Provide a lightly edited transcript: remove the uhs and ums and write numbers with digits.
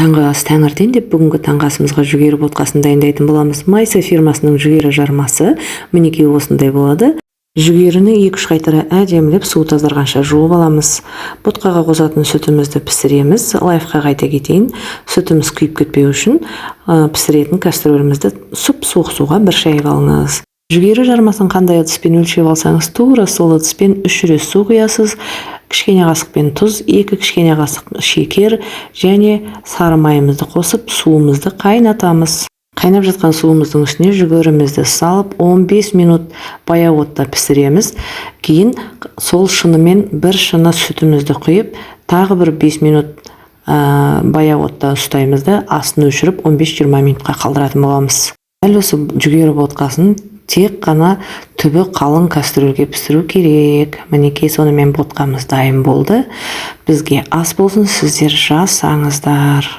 Таңғы ас таңертең деп бүгінгі таңғы асымызға жүгері ботқасын дайындайтын боламыз. Майса фирмасының жүгері жармасы мінекей осындай болады. Жүгеріні 2-3 қайтара әдемілеп су тазарғанша жуып аламыз. Ботқаға қосатын сүтімізді пісіреміз. Лайфқа қайта кетейін. Сүтіміз күйіп кетпеу үшін пісіретін кастрөлімізді сұп-суық суға бір шайып алыңыз. Жүгері жармасын қандай ыдыспен өлшеп алсаңыз, тура сол ыдыспен 3 рет су құясыз. Кішкене қасықпен тұз, 2 кішкене қасық шекер және сары майымызды қосып, суымызды қайнатамыз. Қайнап жатқан суымыздың үстіне жүгерімізді салып, 15 минут баяу отта пісіреміз. Кейін сол шынымен бір шыны сүтімізді құйып, тағы бір 5 минут баяу отта ұстаймыз да, астын өшіріп 15-20 минутқа қалдыратын боламыз. Дәл осы жүгері ботқасын тек қана түбі қалың кастрөлге пісіру керек. Мінекей сонымен ботқамыз дайын болды. Бізге ас болсын, сіздер жасаңыздар.